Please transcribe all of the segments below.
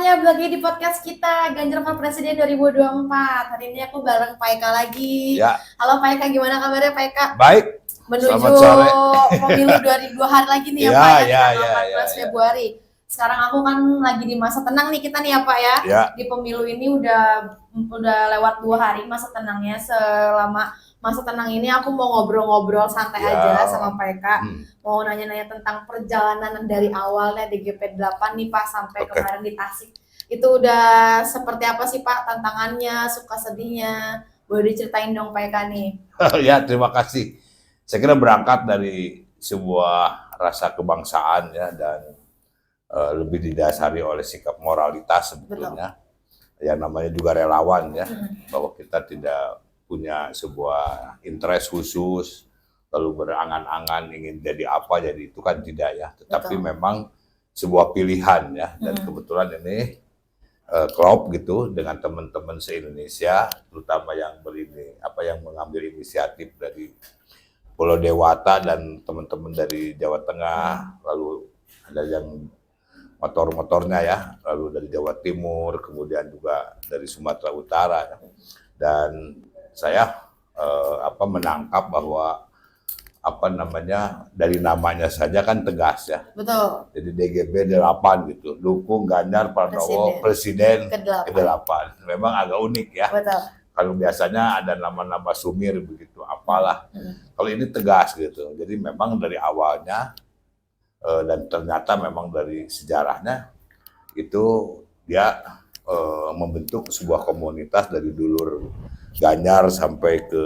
semuanya, lagi di podcast kita Ganjar for Presiden 2024. Hari ini aku bareng Pak Eka lagi. Ya. Halo Pak Eka, gimana kabarnya Pak Eka? Baik. Menuju Selamat sore. pemilu 2 hari lagi nih ya, Ya, Pak, ya, tanggal 14 Februari. Sekarang aku kan lagi di masa tenang nih kita nih ya Pak ya. Ya. Di pemilu ini udah lewat 2 hari masa tenangnya. Selama masa tenang ini aku mau ngobrol-ngobrol santai aja sama Pak Eka. Mau nanya-nanya tentang perjalanan dari awalnya di GP8 nih Pak sampai kemarin di Tasik. Itu udah seperti apa sih Pak tantangannya, suka sedihnya? Boleh diceritain dong Pak Eka nih. Ya, terima kasih. Saya kira berangkat dari sebuah rasa kebangsaan ya dan lebih didasari oleh sikap moralitas sebetulnya. Betul. Yang namanya juga relawan ya, bahwa kita tidak punya sebuah interest khusus, lalu berangan-angan ingin jadi apa, jadi itu kan tidak ya. Tetapi memang sebuah pilihan ya, dan kebetulan ini klop gitu dengan teman-teman se-Indonesia, terutama yang yang mengambil inisiatif dari Pulau Dewata dan teman-teman dari Jawa Tengah, lalu ada yang motor-motornya ya, lalu dari Jawa Timur, kemudian juga dari Sumatera Utara, dan saya menangkap bahwa dari namanya saja kan tegas ya. Betul. Jadi DGB 8 gitu, dukung Ganjar Pranowo Presiden ke-8. Memang agak unik ya. Betul. Kalau biasanya ada nama-nama sumir begitu, apalah. Kalau ini tegas gitu. Jadi memang dari awalnya dan ternyata memang dari sejarahnya itu dia membentuk sebuah komunitas dari dulur Ganjar sampai ke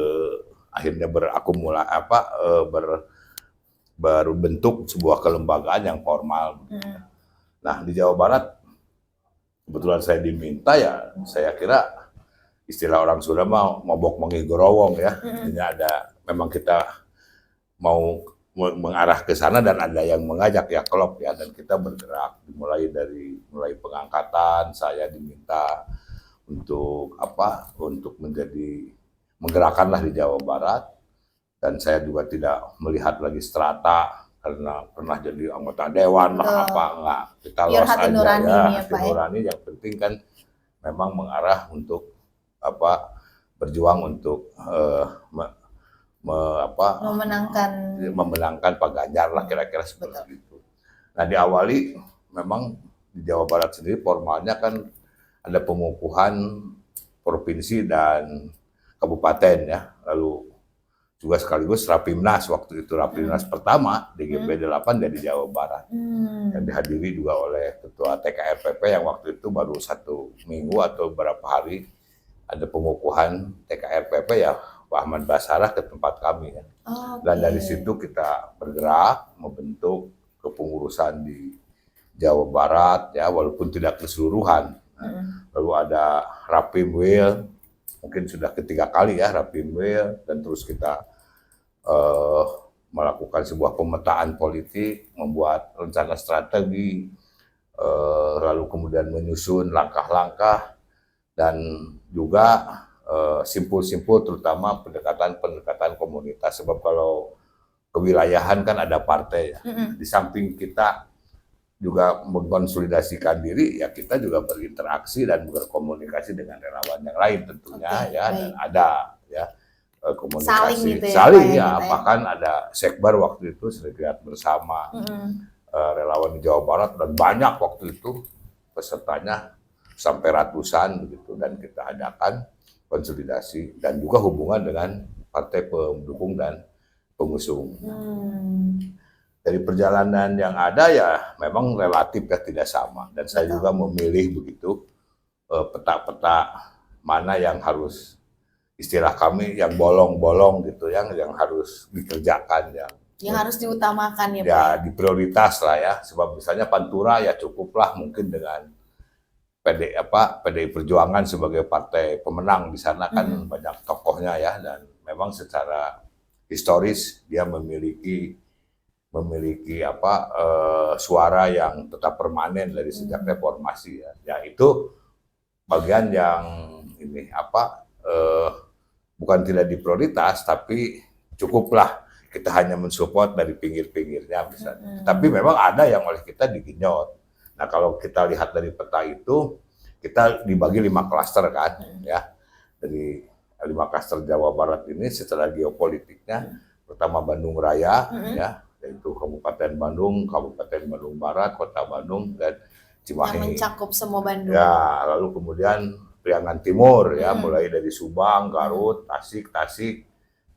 akhirnya berbentuk sebuah kelembagaan yang formal. Nah di Jawa Barat kebetulan saya diminta ya, saya kira istilah orang Sunda mau mobok mengigorowong ya. Memang kita mau mengarah ke sana dan ada yang mengajak ya klop ya, dan kita bergerak mulai pengangkatan. Saya diminta untuk menggerakkanlah di Jawa Barat, dan saya juga tidak melihat lagi strata karena pernah jadi anggota dewan lah enggak, kita los aja nurani ya, hati nurani. Yang penting kan memang mengarah untuk berjuang untuk memenangkan Pak Ganjar lah, kira-kira seperti itu. Nah diawali memang di Jawa Barat sendiri formalnya kan ada pengukuhan provinsi dan kabupaten ya, lalu juga sekaligus Rapimnas waktu itu, Rapimnas pertama DGP8 dari Jawa Barat, yang dihadiri juga oleh Ketua TKRPP yang waktu itu baru 1 minggu atau beberapa hari ada pengukuhan TKRPP ya, Pak Ahmad Basarah ke tempat kami ya. Dan dari situ kita bergerak membentuk kepengurusan di Jawa Barat ya, walaupun tidak keseluruhan. Lalu ada Rapimwil, mungkin sudah ketiga kali ya Rapimwil, dan terus kita melakukan sebuah pemetaan politik, membuat rencana strategi, lalu kemudian menyusun langkah-langkah, dan juga simpul-simpul terutama pendekatan komunitas. Sebab kalau kewilayahan kan ada partai ya. Di samping kita juga mengkonsolidasikan diri ya, kita juga berinteraksi dan berkomunikasi dengan relawan yang lain tentunya dan ada ya komunikasi saling ya, bahkan ada sekber waktu itu Serikat Bersama relawan di Jawa Barat, dan banyak waktu itu pesertanya sampai ratusan begitu, dan kita adakan konsolidasi dan juga hubungan dengan partai pendukung dan pengusung. Dari perjalanan yang ada ya memang relatif ya tidak sama, dan saya juga memilih begitu peta-peta mana yang harus, istilah kami yang bolong-bolong gitu, yang harus dikerjakan, yang harus diutamakan ya Pak. Ya diprioritas lah ya, sebab misalnya Pantura ya cukuplah mungkin dengan PDI Perjuangan sebagai partai pemenang di sana kan banyak tokohnya ya, dan memang secara historis dia memiliki suara yang tetap permanen dari sejak reformasi ya. Ya itu bagian yang ini bukan tidak diprioritas, tapi cukuplah kita hanya mensupport dari pinggir-pinggirnya misalnya. Tapi memang ada yang oleh kita digenjot. Nah kalau kita lihat dari peta itu, kita dibagi 5 klaster kan, ya. Dari 5 klaster Jawa Barat ini secara geopolitiknya, pertama Bandung Raya, ya, yaitu Kabupaten Bandung Barat, Kota Bandung, dan Cimahi. Yang mencakup semua Bandung. Ya, lalu kemudian Priangan Timur, ya, mulai dari Subang, Garut, Tasik,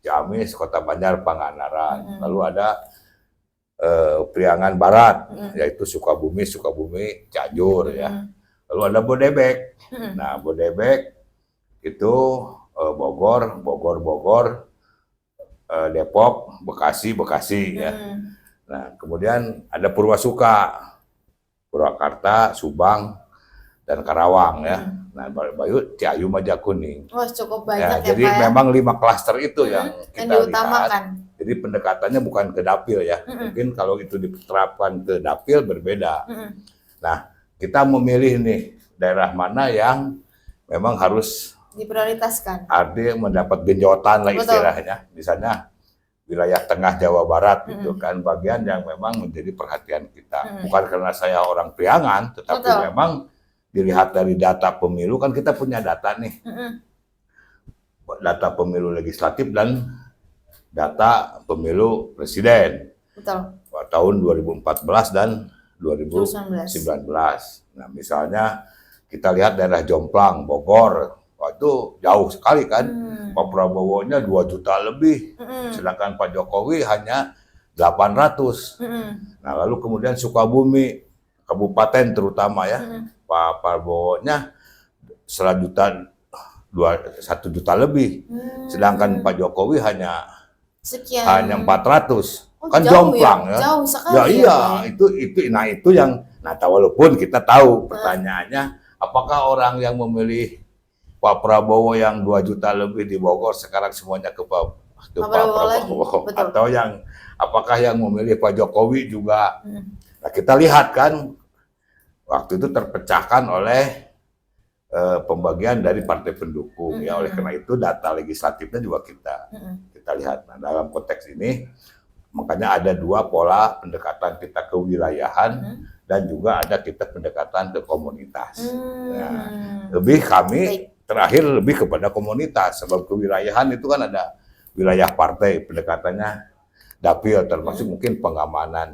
Ciamis, Kota Banjar, Pangandaran. Lalu ada Priangan Barat, yaitu Sukabumi, Cianjur, ya. Lalu ada Bodebek. Nah, Bodebek itu Bogor, Depok, Bekasi, ya. Nah, kemudian ada Purwasuka, Purwakarta, Subang, dan Karawang, ya. Nah, Bayu, Ciayu, Majakuning. Wah, cukup Ya, banyak ya, jadi Pak, ya? memang 5 klaster itu yang kita diutamakan. lihat. Jadi pendekatannya bukan ke dapil, ya. Mungkin kalau itu diterapkan ke dapil berbeda. Nah, kita memilih nih daerah mana yang memang harus diprioritaskan. artinya mendapat genjotan lah istilahnya. Misalnya wilayah tengah Jawa Barat gitu kan, bagian yang memang menjadi perhatian kita. Bukan karena saya orang Priangan, tetapi memang dilihat dari data pemilu, kan kita punya data nih. Data pemilu legislatif dan data pemilu presiden. Betul. Tahun 2014 dan 2019. Nah, misalnya kita lihat daerah Jomplang, Bogor, itu jauh sekali kan. Pak Prabowo-nya 2 juta lebih, sedangkan Pak Jokowi hanya 800. Nah, lalu kemudian Sukabumi, kabupaten terutama, ya, Pak Prabowo-nya 1 juta lebih, sedangkan Pak Jokowi hanya sekian, hanya 400. Kan jauh, jomplang, ya. Jauh sekali. Ya, iya, itu yang, nah, walaupun kita tahu pertanyaannya, apakah orang yang memilih Pak Prabowo yang 2 juta lebih di Bogor sekarang semuanya ke Pak Prabowo, atau apakah yang memilih Pak Jokowi juga? Nah, kita lihat kan waktu itu terpecahkan oleh pembagian dari partai pendukung, ya. Oleh karena itu data legislatifnya juga kita lihat. Nah, dalam konteks ini makanya ada 2 pola pendekatan kita ke wilayahan dan juga ada kita pendekatan ke komunitas. Nah, kami terakhir lebih kepada komunitas, sebab kewilayahan itu kan ada wilayah partai, pendekatannya dapil, termasuk mungkin pengamanan.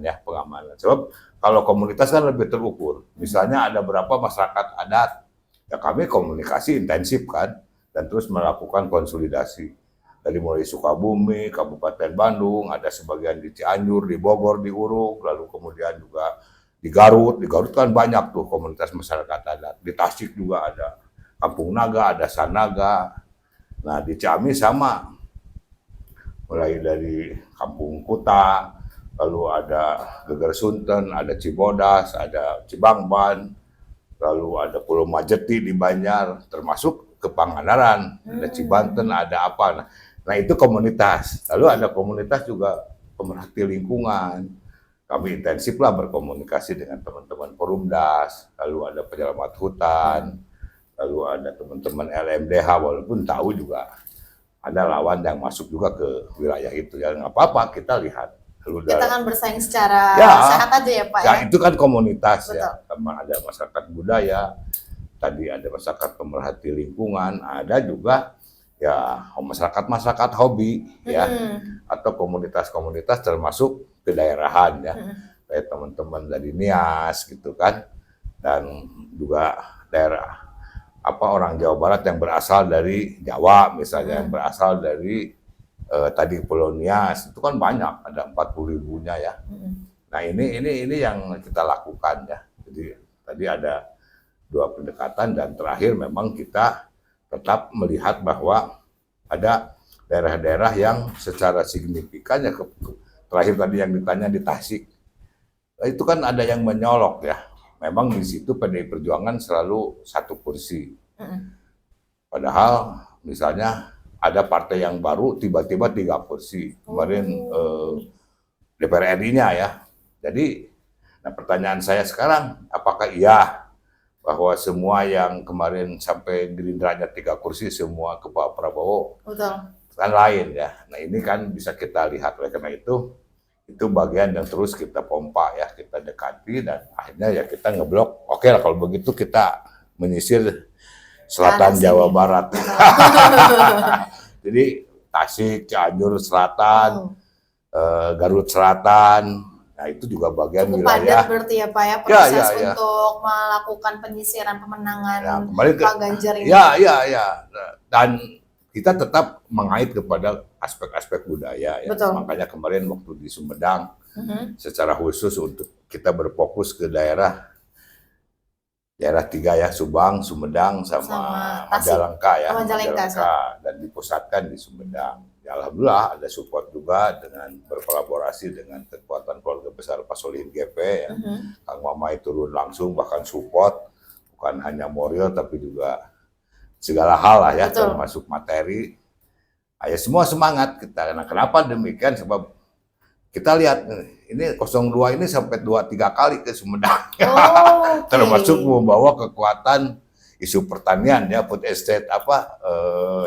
Sebab kalau komunitas kan lebih terukur. Misalnya ada berapa masyarakat adat, ya kami komunikasi intensif kan, dan terus melakukan konsolidasi. Dari mulai Sukabumi, Kabupaten Bandung, ada sebagian di Cianjur, di Bogor, di Uruk, lalu kemudian juga di Garut. Di Garut kan banyak tuh komunitas masyarakat adat. Di Tasik juga ada Kampung Naga, ada Sanaga. Nah, di Ciamis sama. Mulai dari Kampung Kuta, lalu ada Geger Sunten, ada Cibodas, ada Cibangban, lalu ada Pulau Majeti di Banjar, termasuk ke Pangandaran, ada Cibanten, ada apa. Nah, itu komunitas. Lalu ada komunitas juga pemerhati lingkungan. Kami intensif lah berkomunikasi dengan teman-teman Perumdas, lalu ada penyelamat hutan, lalu ada teman-teman LMDH, walaupun tahu juga ada lawan yang masuk juga ke wilayah itu. Ya nggak apa-apa, kita lihat. Lalu kita kan bersaing secara sehat aja ya, Pak. Ya, itu kan komunitas. Betul. Ya. Ada masyarakat budaya, tadi ada masyarakat pemerhati lingkungan, ada juga ya masyarakat hobi, ya, atau komunitas-komunitas termasuk kedaerahan, ya, kayak teman-teman dari Nias gitu kan, dan juga daerah orang Jawa Barat yang berasal dari Jawa misalnya, yang berasal dari tadi Pulau Nias, itu kan banyak, ada 40.000-nya, ya. Nah, ini yang kita lakukan, ya. Jadi tadi ada 2 pendekatan, dan terakhir memang kita tetap melihat bahwa ada daerah-daerah yang secara signifikan, ya, terakhir tadi yang ditanya di Tasik, itu kan ada yang menyolok, ya. Memang di situ PDI Perjuangan selalu 1 kursi. Padahal misalnya ada partai yang baru tiba-tiba 3 kursi. Kemarin DPR RI-nya, ya. Jadi, nah pertanyaan saya sekarang, apakah iya bahwa semua yang kemarin sampai Gerindra-nya 3 kursi semua ke Pak Prabowo? Betul. Kan lain, ya. Nah, ini kan bisa kita lihat. Oleh karena itu itu bagian yang terus kita pompa ya, kita dekati dan akhirnya ya kita ngeblok. Oke lah kalau begitu kita menyisir selatan Jawa Barat. Jadi Tasik, Cianjur Selatan, Garut Selatan, nah itu juga bagian cukup wilayah. Padat berarti ya Pak ya proses untuk melakukan penyisiran pemenangan Pak Ganjar ini. Ya. Dan kita tetap mengait kepada aspek-aspek budaya ya. Betul. Makanya kemarin waktu di Sumedang secara khusus untuk kita berfokus ke daerah 3 ya, Subang, Sumedang sama Majalengka ya. Majalengka dan dipusatkan di Sumedang. Ya, alhamdulillah ada support juga dengan berkolaborasi dengan kekuatan keluarga besar Pak Solihin GP ya. Kang Mamai turun langsung bahkan support bukan hanya moral tapi juga segala hal lah ya, termasuk materi. Ya semua semangat kita. Nah, kenapa demikian? Sebab kita lihat ini 02 ini sampai 2-3 kali ke Sumedang. Termasuk membawa kekuatan isu pertanian ya, food estate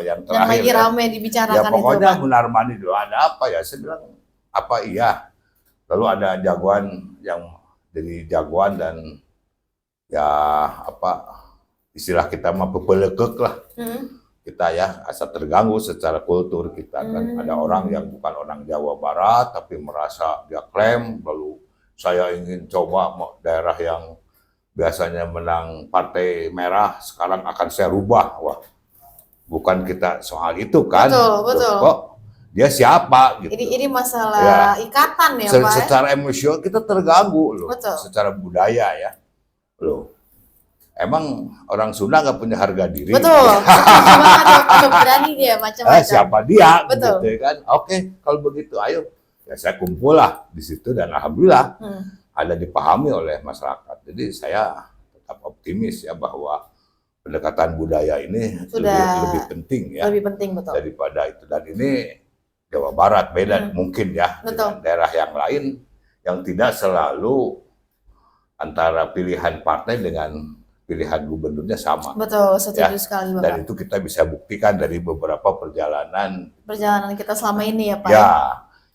yang terakhir. Yang lagi rame dibicarakan ya, pokoknya itu, Munar Mani dulu ada apa ya? Saya bilang apa iya. Lalu ada jagoan yang jadi jagoan dan ya istilah kita mah pepelekek lah. Kita ya asa terganggu secara kultur kita kan. Ada orang yang bukan orang Jawa Barat tapi merasa dia klaim lalu saya ingin coba daerah yang biasanya menang partai merah sekarang akan saya rubah. Wah, bukan kita soal itu kan. Betul. Kok dia siapa gitu. Ini masalah ikatan ya Pak. Secara emosional kita terganggu loh. Betul. Secara budaya ya. Loh. Emang orang Sunda nggak punya harga diri? Betul. Gimana berani dia macam-macam. Siapa dia? Betul. Gitu kan? Oke, kalau begitu ayo. Ya saya kumpul lah di situ dan alhamdulillah ada dipahami oleh masyarakat. Jadi saya tetap optimis ya bahwa pendekatan budaya ini lebih penting ya. Lebih penting betul. Daripada itu, dan ini Jawa Barat beda mungkin ya dengan daerah yang lain yang tidak selalu antara pilihan partai dengan pilihan gubernurnya sama. Betul, setuju sekali Bapak. Dan itu kita bisa buktikan dari beberapa perjalanan kita selama ini ya Pak.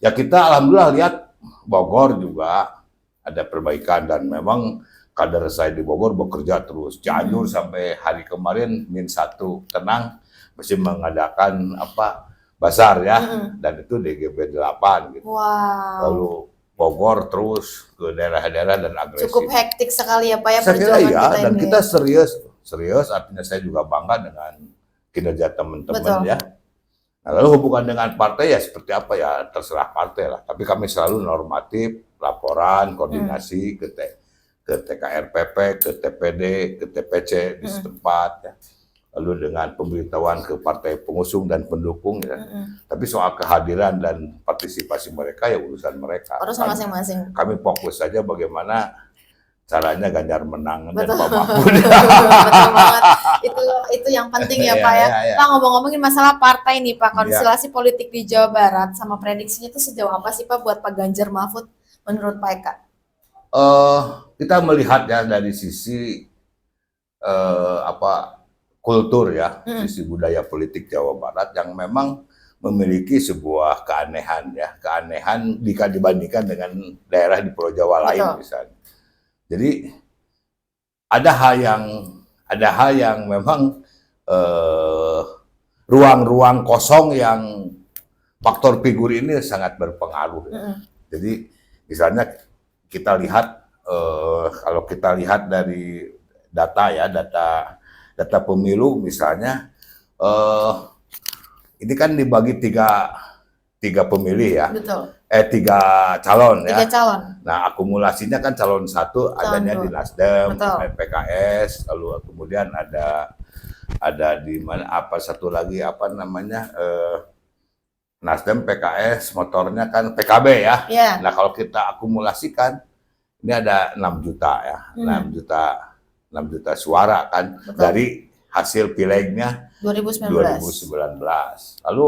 Ya kita alhamdulillah lihat Bogor juga ada perbaikan dan memang kader saya di Bogor bekerja terus. Cianjur sampai hari kemarin -1 tenang masih mengadakan bazar ya dan itu DGB 8 gitu. Wow. Lalu Bogor terus ke daerah-daerah dan agresif. Cukup hektik sekali ya Pak ya perjuangan kita ini. Dan kita serius artinya saya juga bangga dengan kinerja teman-teman ya. Nah, lalu hubungan dengan partai ya seperti apa ya terserah partai lah. Tapi kami selalu normatif, laporan, koordinasi ke TKRPP, ke TPD, ke TPC di setempat ya. Lalu dengan pemberitahuan ke partai pengusung dan pendukung ya. Tapi soal kehadiran dan partisipasi mereka ya urusan mereka. Urusan masing-masing. Kami fokus saja bagaimana caranya Ganjar menang dan Pak Mahfud. Betul banget. Itu yang penting ya Pak ya. Pak ngomong-ngomongin masalah partai nih Pak, konstelasi politik di Jawa Barat sama prediksinya itu sejauh apa sih Pak buat Pak Ganjar Mahfud menurut Pak Eka? Kita melihat ya dari sisi kultur ya, sisi budaya politik Jawa Barat yang memang memiliki sebuah keanehan jika dibandingkan dengan daerah di Pulau Jawa lain misalnya. Jadi ada hal yang memang ruang-ruang kosong yang faktor figur ini sangat berpengaruh. Jadi misalnya kita lihat kalau kita lihat dari data pemilu misalnya, ini kan dibagi tiga pemilih ya. Betul. 3 calon ya. 3 calon. Nah akumulasinya kan calon 1 adanya di Nasdem, PKS, lalu kemudian ada di mana satu lagi Nasdem, PKS, motornya kan PKB ya. Nah kalau kita akumulasikan ini ada 6 juta ya, 6 juta suara kan. Betul. Dari hasil pilegnya 2019. Lalu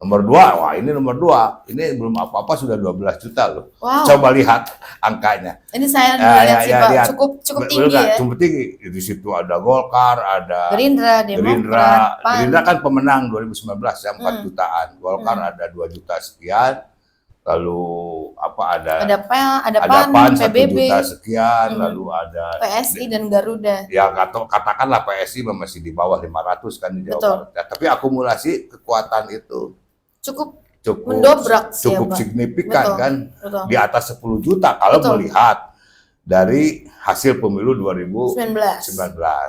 nomor 2, wah ini nomor 2, ini belum apa-apa sudah 12 juta loh. Wow. Coba lihat angkanya. Ini saya lihat sih Pak, cukup tinggi ya. Cukup tinggi. Di situ ada Golkar, ada Gerindra, Demokrat, Gerindra kan pemenang 2019 ya 4 jutaan. Golkar ada 2 juta sekian. Lalu Ada PAN, PAN 1 PBB, juta sekian, lalu ada PSI dan Garuda. Ya katakanlah PSI masih di bawah 500 kan di Jawa Barat. Ya, tapi akumulasi kekuatan itu cukup cukup mendobrak sih, cukup ya, signifikan kan, betul. di atas 10 juta kalau melihat dari hasil pemilu 2019.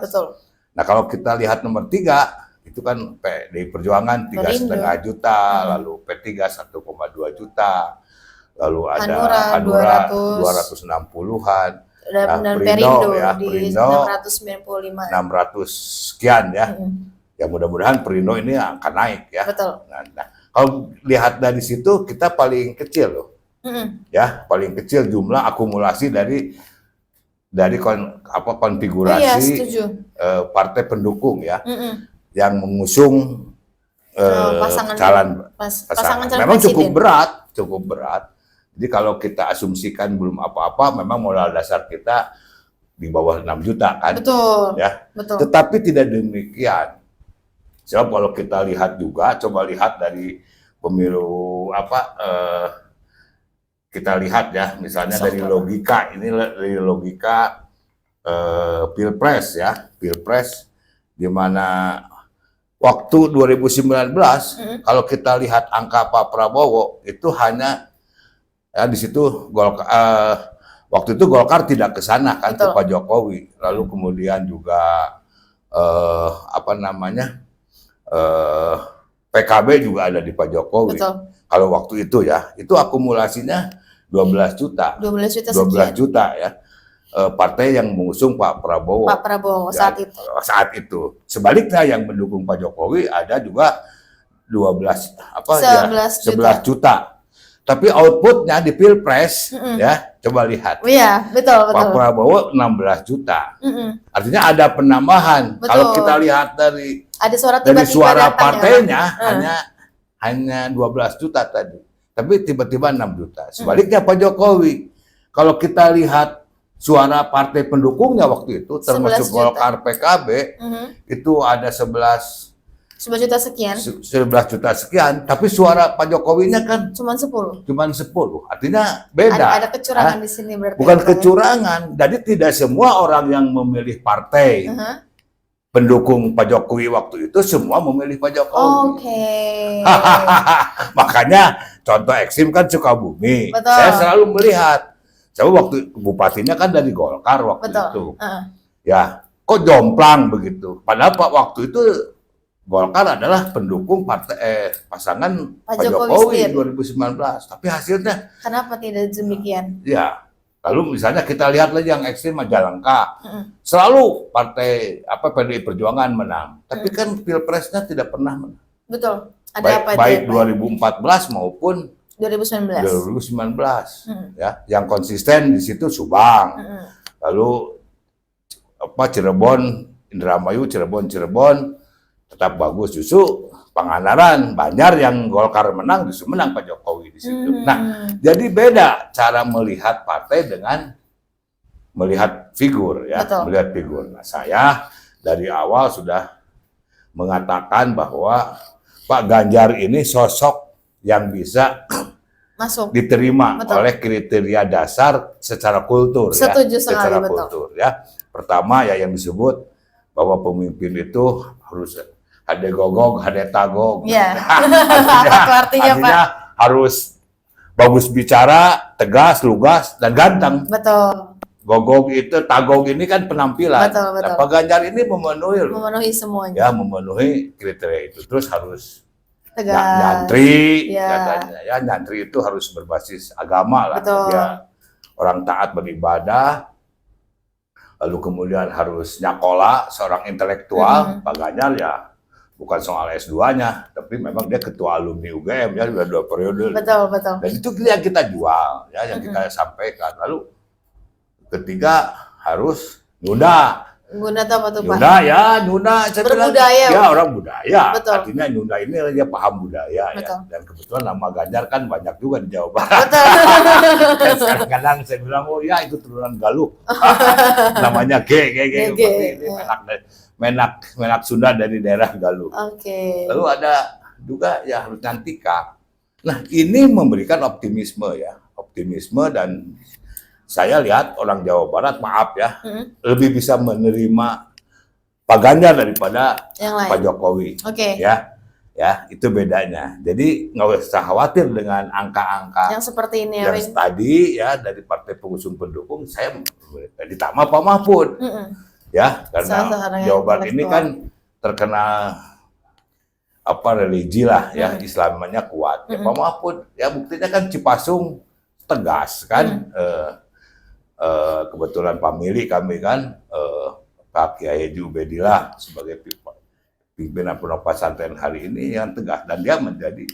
Betul. Nah kalau kita lihat nomor 3 itu kan PDI Perjuangan 3,5 juta, lalu P3 1,2 juta, lalu ada Hanura 260-an, dan Perindo ya, di Perindo 695. 600 sekian ya. Ya mudah-mudahan Perindo ini akan naik ya. Betul. Nah, kalau lihat dari situ kita paling kecil loh. Ya, paling kecil jumlah akumulasi dari konfigurasi partai pendukung ya. Yang mengusung pasangan. Memang cukup berat. Jadi kalau kita asumsikan belum apa-apa, memang modal dasar kita di bawah 6 juta kan. Betul. Ya. Betul. Tetapi tidak demikian. Sebab kalau kita lihat juga, coba lihat dari pemilu kita lihat ya, misalnya dari logika Pilpres ya, Pilpres di mana waktu 2019 kalau kita lihat angka Pak Prabowo itu hanya ya di situ waktu itu Golkar tidak ke sana kan, ke Pak Jokowi, lalu kemudian juga PKB juga ada di Pak Jokowi. Kalau waktu itu ya, itu akumulasinya 12 juta. 12 juta ya. Partai yang mengusung Pak Prabowo. Ya, saat itu. Sebaliknya yang mendukung Pak Jokowi ada juga 11 juta. Tapi outputnya di Pilpres ya, coba lihat. Iya, betul. Pak Prabowo 16 juta. Artinya ada penambahan. Kalau kita lihat dari suara partainya hanya 12 juta tadi. Tapi tiba-tiba 6 juta. Sebaliknya Pak Jokowi, kalau kita lihat suara partai pendukungnya waktu itu, termasuk Golkar, PKB, itu ada 11 juta sekian. Tapi suara Pak Jokowinya kan cuma 10. Artinya beda. Ada kecurangan di sini berarti. Bukan kecurangan. Jadi tidak semua orang yang memilih partai pendukung Pak Jokowi waktu itu semua memilih Pak Jokowi. Makanya contoh ekstrim kan Sukabumi. Saya selalu melihat. Saya waktu bupatinya kan dari Golkar waktu itu. Ya, kok jomplang begitu. Padahal waktu itu Golkar adalah pendukung pasangan Pak Jokowi 2019. Tapi hasilnya kenapa tidak demikian? Ya. Lalu misalnya kita lihat lagi yang ekstrim Majalengka, selalu partai PDI Perjuangan menang, tapi kan Pilpresnya tidak pernah menang. Betul. Baik 2014 maupun 2019. Ya, yang konsisten di situ Subang, lalu Cirebon, Indramayu, Cirebon tetap bagus, justru Pangandaran, Banjar yang Golkar menang justru menang Pak Jokowi di situ. Nah, jadi beda cara melihat partai dengan melihat figur ya, melihat figur. Nah, saya dari awal sudah mengatakan bahwa Pak Ganjar ini sosok yang bisa diterima oleh kriteria dasar secara kultur. Setuju sekali, secara kultur ya. Pertama ya yang disebut bahwa pemimpin itu harus ada gogog, ada tagog. Iya. Artinya Pak harus bagus bicara, tegas, lugas, dan ganteng. Betul. Gogog itu, tagog ini kan penampilan. Betul. Nah, Pak Ganjar ini memenuhi semuanya. Ya, memenuhi kriteria itu. Terus harus tegas, nyantri, katanya. Ya, nyantri itu harus berbasis agama lah. Dia orang taat beribadah. Lalu kemudian harus nyakola, seorang intelektual. Pak Ganjar ya bukan soal S2-nya, tapi memang dia ketua alumni UGM ya, sudah 2 periode. Betul. Dan itu yang kita jual, ya, yang kita sampaikan. Lalu ketiga harus Nyunda. Nyunda apa tuh Pak? Nyunda. Berbudaya. Ya, orang budaya. Betul. Artinya Nyunda ini dia paham budaya. Ya. Dan kebetulan nama Ganjar kan banyak juga di Jawa Barat. Betul. Kadang-kadang saya bilang, oh ya itu turunan Galuh. Namanya G. Ini menak Sunda dari daerah Galuh. Lalu ada juga ya harus Nyantika. Nah ini memberikan optimisme ya, optimisme dan saya lihat orang Jawa Barat, maaf ya, lebih bisa menerima Pak Ganjar daripada yang lain. Pak Jokowi. Oke. Ya, itu bedanya. Jadi nggak usah khawatir dengan angka-angka yang seperti ini yang tadi ya dari partai pengusung pendukung. Saya ditambah Pak Mahfud, ya karena Jawa Barat ini kan terkena religi lah ya, Islamnya kuat. Ya, Pak Mahfud ya buktinya kan Cipasung tegas kan. Kebetulan famili kami kan Pak Kiai Haji Ubedillah sebagai pimpinan Pondok Pesantren hari ini yang tegas dan dia menjadi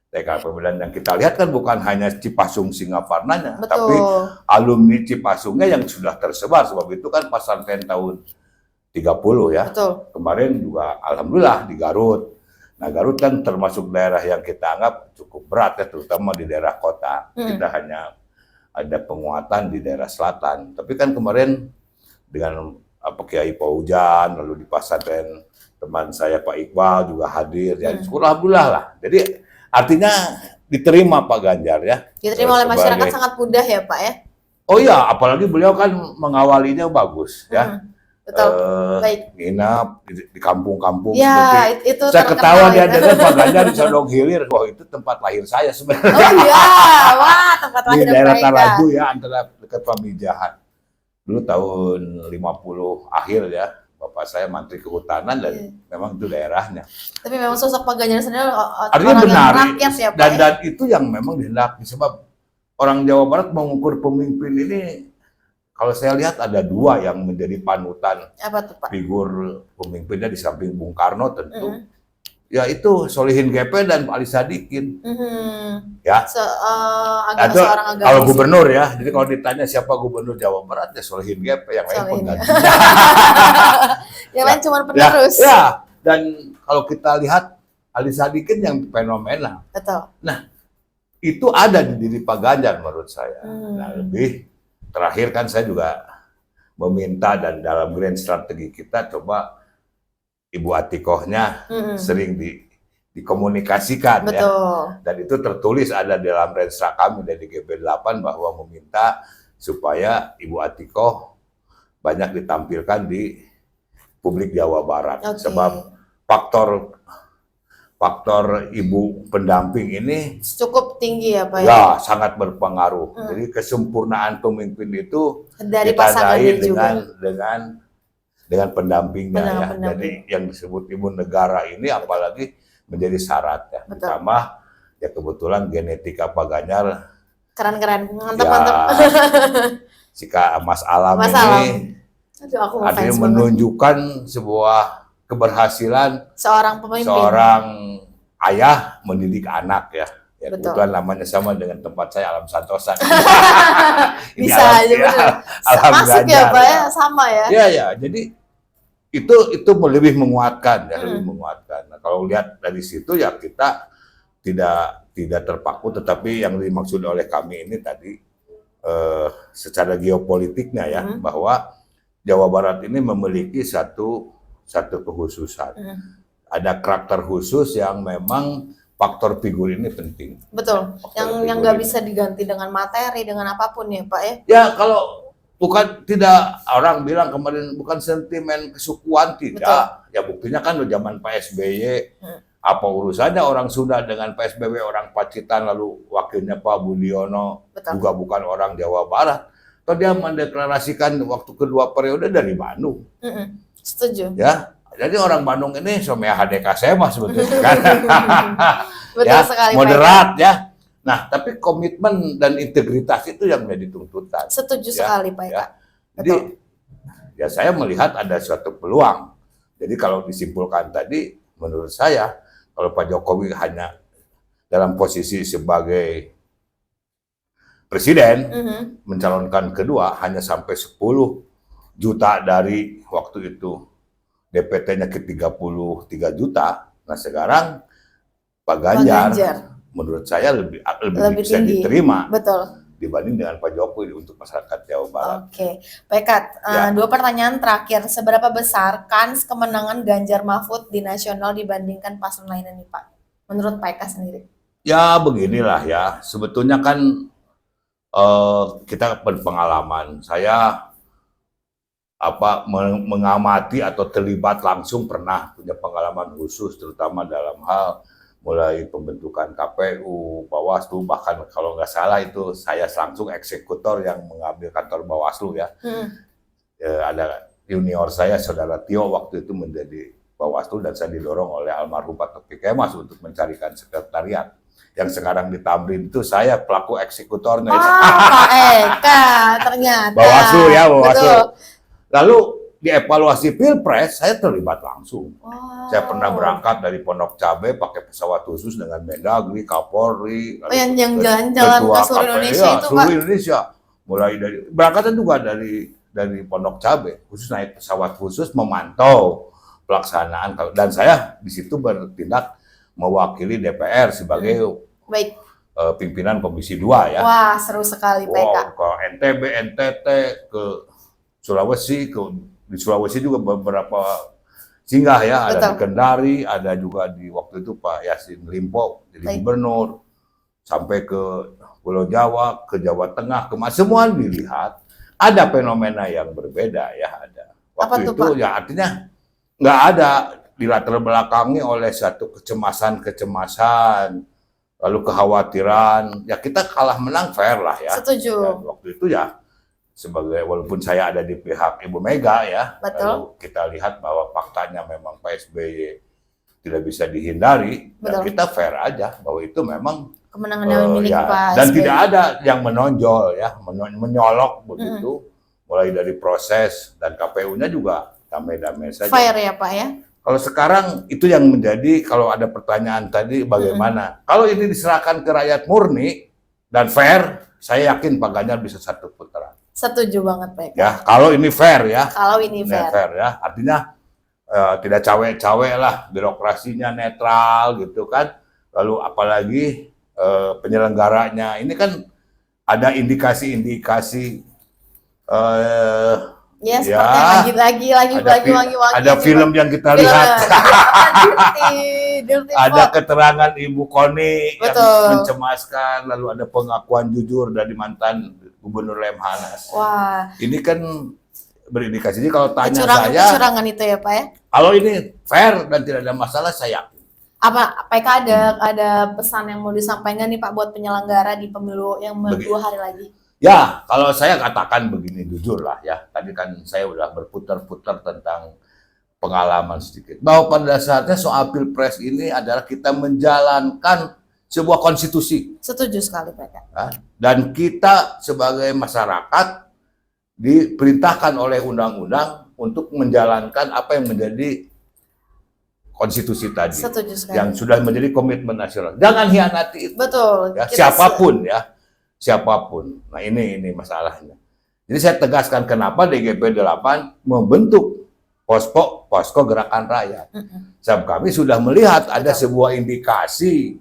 TKP. Dan yang kita lihat kan bukan hanya Cipasung Singaparnanya, tapi alumni Cipasungnya yang sudah tersebar. Sebab itu kan pesantren tahun 30 ya. Betul. Kemarin juga alhamdulillah di Garut. Nah, Garut kan termasuk daerah yang kita anggap cukup berat ya, terutama di daerah kota. Kita hanya ada penguatan di daerah selatan. Tapi kan kemarin dengan Kiai Paujan, lalu di pesantren teman saya Pak Iqbal juga hadir, ya alhamdulillah lah. Jadi artinya diterima Pak Ganjar ya. Diterima oleh masyarakat sangat mudah ya Pak ya. Oh iya, apalagi beliau kan mengawalinya bagus ya. Betul. Baik. Nginap di kampung-kampung. Ya, itu saya ketawa dia dengar Pak Ganjar di Sodong Hilir. Wah, itu tempat lahir saya sebenarnya. Oh iya, wah tempat lahir di daerah Taraju ya, antara dekat Pamijahan. Dulu tahun 50 akhir ya, bapak saya Menteri Kehutanan dan memang itu daerahnya. Tapi memang sosok Pak Ganjar sendiri artinya benar rakyat ya Pak. Dan itu yang memang dihendaki, sebab orang Jawa Barat mengukur pemimpin ini, kalau saya lihat ada dua yang menjadi panutan. Apa tuh Pak? Figur pemimpinnya di samping Bung Karno tentu. Ya itu Solihin Gepe dan Ali Sadikin. Ya. Seorang agamis. Kalau gubernur ya, jadi kalau ditanya siapa gubernur Jawa Barat ya Solihin Gepe, yang lain penggantinya. Yang lain cuma penerus. Ya, dan kalau kita lihat Ali Sadikin yang fenomenal. Betul. Nah, itu ada di diri Pak Ganjar menurut saya. Nah, lebih terakhir kan saya juga meminta dan dalam grand strategi kita coba Ibu Atikohnya sering dikomunikasikan. Betul. Ya. Dan itu tertulis ada dalam renstra kami dari GP8 bahwa meminta supaya Ibu Atikoh banyak ditampilkan di publik Jawa Barat. Sebab faktor ibu pendamping ini cukup tinggi ya Pak ya, sangat berpengaruh. Jadi kesempurnaan pemimpin itu dari pasangannya dengan pendampingnya ya. Jadi yang disebut ibu negara ini apalagi menjadi syarat ya. Ditambah ya kebetulan genetika Pak Ganjar keren-keren, mantap-mantap. Jika Mas Alam ini artinya menunjukkan sebuah keberhasilan seorang pemimpin, seorang ayah mendidik anak ya. Ya, kebetulan namanya sama dengan tempat saya, Alam Santosa. Bisa aja benar. Masuk ya Pak ya, sama ya. Ya, jadi itu lebih menguatkan ya, lebih menguatkan. Nah, kalau lihat dari situ ya kita tidak terpaku, tetapi yang dimaksud oleh kami ini tadi secara geopolitiknya ya, bahwa Jawa Barat ini memiliki satu kekhususan. Ada karakter khusus yang memang faktor figur ini penting. Betul. Yang nggak bisa diganti dengan materi, dengan apapun ya Pak ya. Ya kalau bukan, tidak, orang bilang kemarin bukan sentimen kesukuan, tidak. Betul. Ya buktinya kan zaman Pak SBY, apa urusannya orang Sunda dengan PSBB, orang Pacitan, lalu wakilnya Pak Budiono juga bukan orang Jawa Barat. Atau dia mendeklarasikan waktu kedua periode dari Bandung. Setuju. Ya, jadi orang Bandung ini somea HDK saya mah sebetulnya kan. Betul ya, sekali, moderat Pak. Ya. Nah, tapi komitmen dan integritas itu yang menjadi tuntutan. Setuju sekali Pak. Ya. Jadi ya saya melihat ada suatu peluang. Jadi kalau disimpulkan tadi, menurut saya kalau Pak Jokowi hanya dalam posisi sebagai presiden, mencalonkan kedua hanya sampai 10 juta dari waktu itu DPT-nya ke 33 juta. Nah sekarang Pak Ganjar menurut saya lebih bisa tinggi, diterima. Betul. Dibanding dengan Pak Jokowi untuk masyarakat Jawa Barat. Oke, Pak Kat, dua pertanyaan terakhir. Seberapa besar kans kemenangan Ganjar Mahfud di nasional dibandingkan paslon lainnya nih Pak? Menurut Pak Eka sendiri? Ya beginilah ya, sebetulnya kan kita berpengalaman. Saya mengamati atau terlibat langsung pernah punya pengalaman khusus, terutama dalam hal mulai pembentukan KPU, Bawaslu, bahkan kalau nggak salah itu saya langsung eksekutor yang mengambil kantor Bawaslu ya. Ada junior saya, Saudara Tio, waktu itu menjadi Bawaslu dan saya didorong oleh almarhum Pak Topik Kemas untuk mencarikan sekretariat. Yang sekarang di Tamrin itu saya pelaku eksekutornya. Pak Eka ternyata. Bawaslu ya, Bawaslu. Betul. Lalu di evaluasi Pilpres saya terlibat langsung. Wow. Saya pernah berangkat dari Pondok Cabe pakai pesawat khusus dengan Mendagri, Kapolri, yang jalan-jalan ke seluruh Indonesia itu, seluruh Pak. Indonesia. Mulai dari berangkatnya juga dari Pondok Cabe, khusus naik pesawat khusus memantau pelaksanaan, dan saya di situ bertindak mewakili DPR sebagai Baik. Pimpinan Komisi 2 ya. Wah, seru sekali PK. Ke NTB, NTT, ke Sulawesi, di Sulawesi juga beberapa singgah ya, ada di Kendari, ada juga di waktu itu Pak Yassin Limpo jadi gubernur, sampai ke Pulau Jawa, ke Jawa Tengah, semua dilihat ada fenomena yang berbeda ya, ada. Waktu itu Pak? Ya artinya nggak ada dilatar belakangi oleh satu kecemasan, lalu kekhawatiran, ya kita kalah menang fair lah ya. Setuju. Dan waktu itu ya, sebagai walaupun saya ada di pihak Ibu Mega ya, lalu kita lihat bahwa faktanya memang PSBY tidak bisa dihindari, dan kita fair aja bahwa itu memang kemenangan yang milik ya, Pak dan SBY. Tidak ada yang menonjol ya, menyolok begitu, mulai dari proses dan KPU-nya juga damai-damai saja. Fair ya Pak ya. Kalau sekarang itu yang menjadi, kalau ada pertanyaan tadi bagaimana, kalau ini diserahkan ke rakyat murni dan fair, saya yakin Pak Ganjar bisa 1 putaran. Setuju banget Pak. Ya, kalau ini fair ya. Kalau ini fair. Ya, artinya tidak cawe-cawe lah, birokrasinya netral gitu kan. Lalu apalagi penyelenggaranya, ini kan ada indikasi-indikasi. Ya, seperti lagi-lagi wangi-wangi. Ada film yang kita lihat. Ada keterangan Ibu Koni yang mencemaskan, lalu ada pengakuan jujur dari mantan Gubernur Lemhanas. Wah. Ini kan berindikasi. Jadi kalau tanya kecurangan itu ya Pak ya? Kalau ini fair dan tidak ada masalah, saya yakin. Apa PK ada pesan yang mau disampaikan nih Pak buat penyelenggara di pemilu yang 2 hari lagi? Ya, kalau saya katakan begini, jujur lah ya. Tadi kan saya udah berputar-putar tentang pengalaman sedikit. Bahwa pada dasarnya soal Pilpres ini adalah kita menjalankan sebuah konstitusi. Setuju sekali Pak. Dan kita sebagai masyarakat diperintahkan oleh undang-undang untuk menjalankan apa yang menjadi konstitusi tadi. Setuju sekali. Yang sudah menjadi komitmen nasional. Jangan hianati itu. Betul. Ya, siapapun ya. Siapapun. Nah ini masalahnya. Jadi saya tegaskan kenapa DGP 8 membentuk posko gerakan rakyat. Sebab kami sudah melihat ada sebuah indikasi,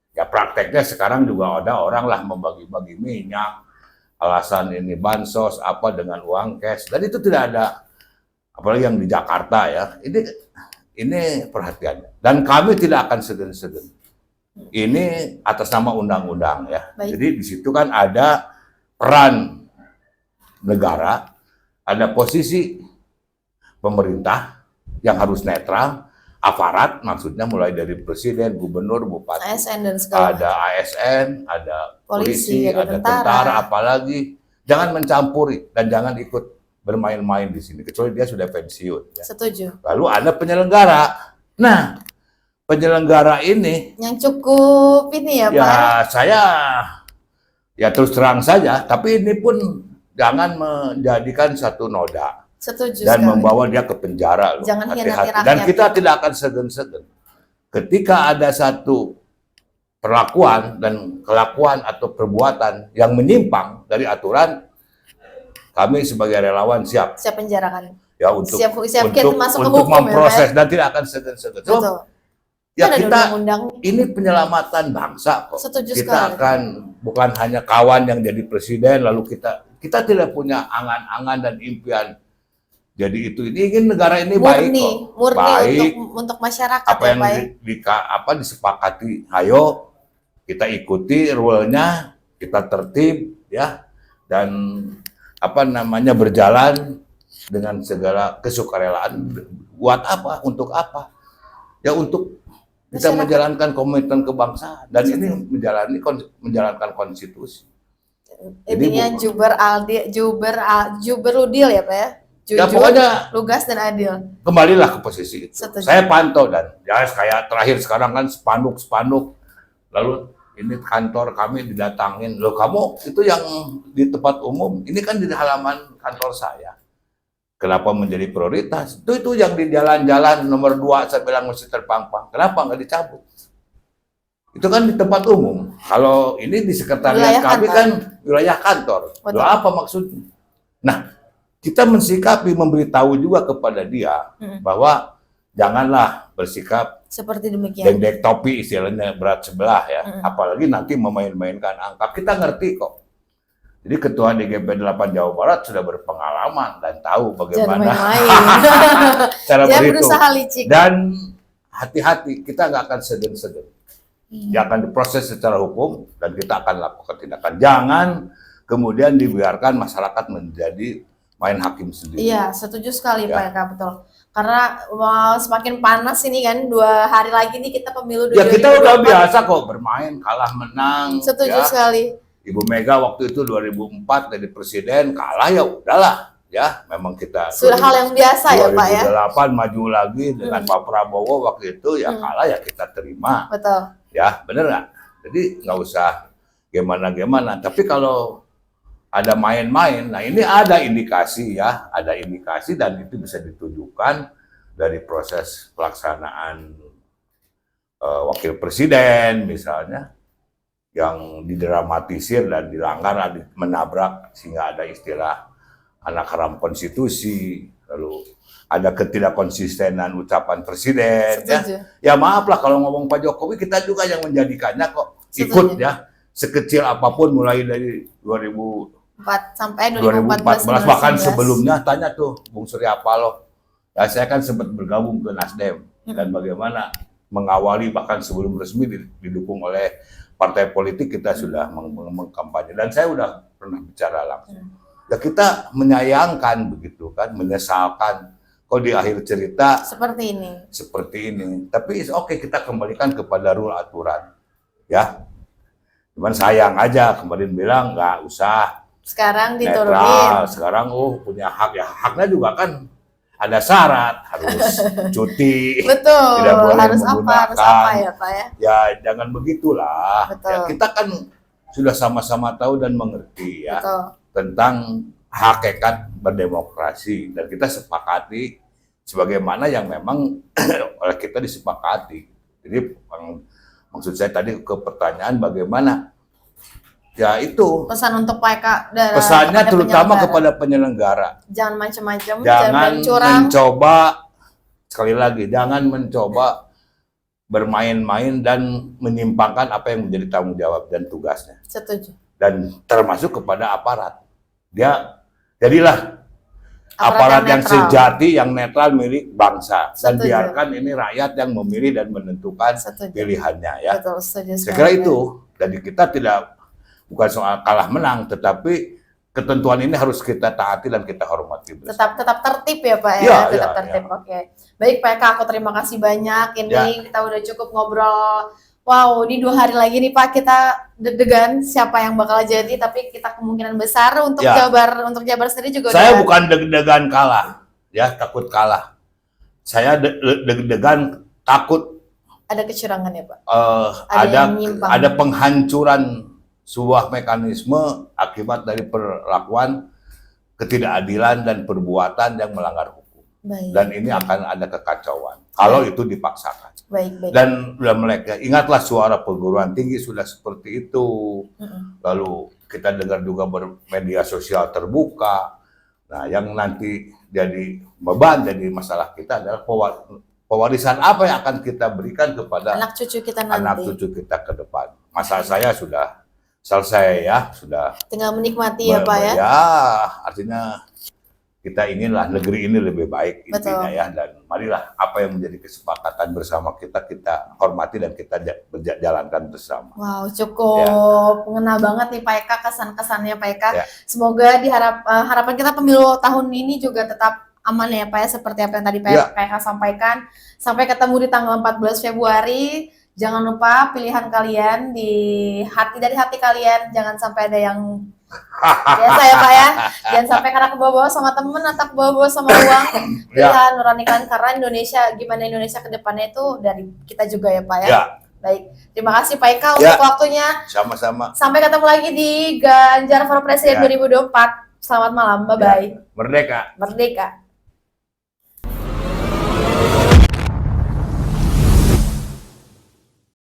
ya prakteknya sekarang juga ada orang lah membagi-bagi minyak, alasan ini bansos apa dengan uang cash, dan itu tidak ada, apalagi yang di Jakarta ya. Ini perhatiannya. Dan kami tidak akan segan-segan. Ini atas nama undang-undang ya. Baik. Jadi di situ kan ada peran negara, ada posisi pemerintah yang harus netral, aparat maksudnya mulai dari presiden, gubernur, bupati, ASN dan segala. Ada ASN, ada polisi, ada tentara, apalagi jangan mencampuri dan jangan ikut bermain-main di sini kecuali dia sudah pensiun. Ya. Setuju. Lalu ada penyelenggara. Nah, penyelenggara ini yang cukup ini ya Pak. Ya saya ya terus terang saja, tapi ini pun jangan menjadikan satu noda. Setuju dan sekali. Membawa dia ke penjara loh. Jangan hati-hati. Dan kita tidak akan segan-segan. Ketika ada satu perlakuan dan kelakuan atau perbuatan yang menyimpang dari aturan, kami sebagai relawan siap penjarakan. Ya untuk masuk untuk hukum, memproses ya, dan tidak akan segan-segan. So, ya kita ini penyelamatan bangsa kok. Setuju kita sekali. Akan bukan hanya kawan yang jadi presiden lalu kita tidak punya angan-angan dan impian. Jadi itu ini ingin negara ini baik kok. Murni baik untuk masyarakat. Apa yang disepakati, ayo kita ikuti rule-nya, kita tertib, ya, dan berjalan dengan segala kesukarelaan. Buat apa? Untuk apa? Ya untuk kita menjalankan komitmen kebangsaan, dan ini menjalankan konstitusi. Intinya Juberudil ya Pak ya? Ya Jujur, pokoknya lugas dan adil. Kembalilah ke posisi itu. Setuju. Saya pantau, dan ya kayak terakhir sekarang kan spanduk, lalu ini kantor kami didatangin, loh kamu itu yang di tempat umum, ini kan di halaman kantor saya. Kenapa menjadi prioritas? Itu yang di jalan-jalan nomor 2 saya bilang mesti terpampang. Kenapa nggak dicabut? Itu kan di tempat umum. Kalau ini di sekretariat kami kan wilayah kantor. Loh, apa maksudnya? Nah, kita mensikapi, memberitahu juga kepada dia bahwa janganlah bersikap seperti demikian. dendek topi istilahnya, berat sebelah ya. Apalagi nanti memain-mainkan angka. Kita ngerti kok. Jadi Ketua DGP 8 Jawa Barat sudah berpengalaman dan tahu bagaimana cara berhitung. Dan hati-hati, kita nggak akan segan-segan. Dia akan diproses secara hukum dan kita akan lakukan tindakan. Jangan kemudian dibiarkan masyarakat menjadi main hakim sendiri. Iya, setuju sekali Pak Eka, betul. Karena semakin panas ini kan, 2 hari lagi nih kita pemilu. Ya kita udah biasa kok bermain kalah menang. Setuju sekali. Ibu Mega waktu itu 2004 jadi presiden, kalah ya udahlah ya, memang kita sudah hal yang biasa ya Pak ya. 2008 maju lagi dengan Pak Prabowo waktu itu ya kalah ya kita terima. Betul. Ya bener nggak? Jadi nggak usah gimana-gimana. Tapi kalau ada main-main, nah ini ada indikasi ya, ada indikasi dan itu bisa ditunjukkan dari proses pelaksanaan wakil presiden misalnya, yang didramatisir dan dilanggar, menabrak sehingga ada istilah anak haram konstitusi, lalu ada ketidakkonsistenan ucapan presiden. Ya maaf lah kalau ngomong Pak Jokowi, kita juga yang menjadikannya kok ikut ya, sekecil apapun mulai dari 2004 sampai 2014 bahkan sebelumnya. Tanya tuh Bung Surya Paloh, ya saya kan sempat bergabung ke Nasdem dan bagaimana mengawali bahkan sebelum resmi didukung oleh partai politik, kita sudah mengkampanye dan saya udah pernah bicara langsung. Ya kita menyayangkan begitu kan, menyesalkan kok di akhir cerita seperti ini. Tapi oke, kita kembalikan kepada rule aturan. Ya. Cuman sayang aja kemarin bilang nggak usah. Sekarang diturunin. Sekarang punya hak, ya haknya juga kan ada syarat, harus cuti, betul, tidak boleh harus menggunakan. Apa ya Pak ya? Ya jangan begitulah. Ya, kita kan sudah sama-sama tahu dan mengerti ya tentang hakikat berdemokrasi dan kita sepakati sebagaimana yang memang oleh kita disepakati. Jadi maksud saya tadi ke pertanyaan bagaimana? Ya itu pesan untuk Pak Eka, pesannya terutama kepada penyelenggara. Jangan macam-macam, jangan mencoba, sekali lagi jangan mencoba bermain-main dan menyimpangkan apa yang menjadi tanggung jawab dan tugasnya. Setuju. Dan termasuk kepada aparat. Jadilah aparat yang sejati, yang netral milik bangsa. Dan biarkan ini rakyat yang memilih dan menentukan pilihannya ya. Betul, setuju. Saya kira itu. Jadi kita bukan soal kalah menang, tetapi ketentuan ini harus kita taati dan kita hormati bersama. Tetap tertib ya Pak ya, tetap tertib. Oke. Baik Pak Eka, aku terima kasih banyak. Ini kita udah cukup ngobrol. Wow, ini 2 hari lagi nih Pak, kita deg-degan siapa yang bakal jadi, tapi kita kemungkinan besar untuk Jabar sendiri juga. Saya bukan deg-degan kalah, ya takut kalah. Saya deg-degan takut ada kecurangan ya Pak. Ada penghancuran sebuah mekanisme akibat dari perlakuan ketidakadilan dan perbuatan yang melanggar hukum. Dan ini akan ada kekacauan kalau itu dipaksakan. Dan mereka ingatlah suara perguruan tinggi sudah seperti itu. Lalu kita dengar juga bermedia sosial terbuka. Nah, yang nanti jadi beban, jadi masalah kita adalah pewarisan apa yang akan kita berikan kepada anak cucu kita nanti. Anak cucu kita ke depan. Masa saya sudah selesai ya, sudah tinggal menikmati ya Pak ya. Ya, artinya kita inginlah negeri ini lebih baik intinya Betul. ya, dan marilah apa yang menjadi kesepakatan bersama kita hormati dan kita jalankan bersama. Wow, cukup ngena banget nih Pak Eka, kesan-kesannya Pak Eka. Ya. Semoga harapan kita pemilu tahun ini juga tetap aman ya Pak ya, seperti apa yang tadi Pak Eka sampaikan. Sampai ketemu di tanggal 14 Februari. Jangan lupa pilihan kalian dari hati kalian, jangan sampai ada yang biasa ya Pak ya. Jangan sampai karena kebawa-bawa sama temen atau kebawa-bawa sama uang. Pilihan nurani kalian, karena gimana Indonesia ke depannya itu dari kita juga ya Pak ya. Baik, terima kasih Pak Eka untuk waktunya. Sama-sama. Sampai ketemu lagi di Ganjar for Presiden 2024. Selamat malam, bye-bye. Merdeka. Merdeka.